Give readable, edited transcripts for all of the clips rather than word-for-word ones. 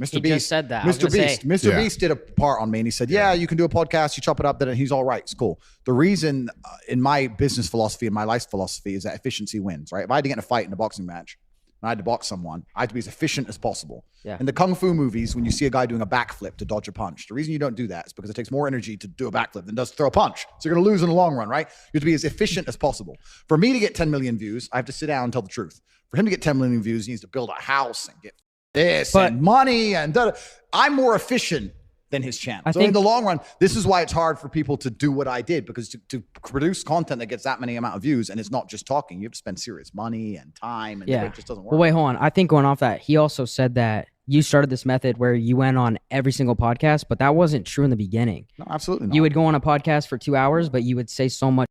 He just said that. Mr. Beast did a part on me and he said, yeah, you can do a podcast, you chop it up, then he's all right. It's cool. The reason in my business philosophy and my life philosophy is that efficiency wins, right? If I had to get in a fight in a boxing match and I had to box someone, I had to be as efficient as possible. Yeah. In the Kung Fu movies, when you see a guy doing a backflip to dodge a punch, the reason you don't do that is because it takes more energy to do a backflip than does throw a punch. So you're going to lose in the long run, right? You have to be as efficient as possible. For me to get 10 million views, I have to sit down and tell the truth. For him to get 10 million views, he needs to build a house and get this and money and I'm more efficient than his channel. So in the long run, this is why it's hard for people to do what I did, because to produce content that gets that many amount of views, and it's not just talking, you have to spend serious money and time, and it just doesn't work. Well, wait, hold on. I think going off that, he also said that you started this method where you went on every single podcast, but that wasn't true in the beginning. No, absolutely not. You would go on a podcast for 2 hours, but you would say so much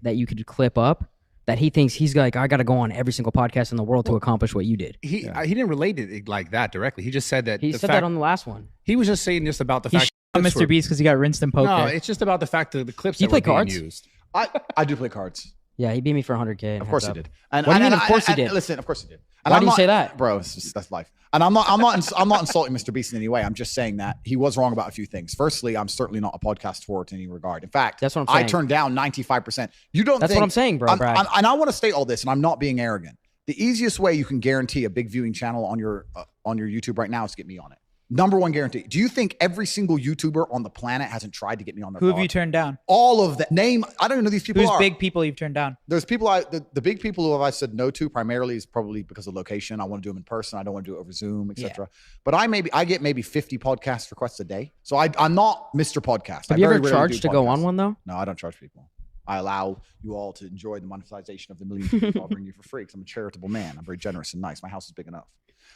that you could clip up that he thinks he's like, I got to go on every single podcast in the world to accomplish what you did. He didn't relate it like that directly. He just said that. He said that on the last one. He was just saying about the fact Mr. Beast because he got rinsed in poker. No, it's just about the fact that the clips You that play were being cards? used. I do play cards. Yeah, he beat me for 100K. Of course he did. And What do you mean, of course he did? Listen, of course he did. And Why do you say that? Bro, that's life. And I'm not insulting Mr. Beast in any way. I'm just saying that he was wrong about a few things. Firstly, I'm certainly not a podcast forward in any regard. In fact, that's what I'm saying. I turned down 95%. That's what I'm saying, bro, Brad. And I want to state all this, and I'm not being arrogant. The easiest way you can guarantee a big viewing channel on your YouTube right now is to get me on it. Number one guarantee. Do you think every single YouTuber on the planet hasn't tried to get me on their Who have pod? you turned down? All of that. Name, I don't even know who these people Who's are. big people you've turned down? There's people, the big people who I said no to primarily is probably because of location. I want to do them in person. I don't want to do it over Zoom, etc. But I get maybe 50 podcast requests a day. So I'm not Mr. Podcast. Have you ever charged to go on one though? No, I don't charge people. I allow you all to enjoy the monetization of the millions of people I'll bring you for free because I'm a charitable man. I'm very generous and nice. My house is big enough.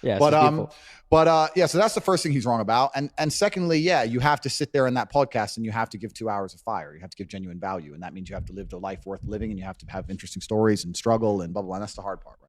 Yeah, So that's the first thing he's wrong about. And secondly, you have to sit there in that podcast and you have to give 2 hours of fire. You have to give genuine value. And that means you have to live the life worth living and you have to have interesting stories and struggle and blah, blah, blah. And that's the hard part, right?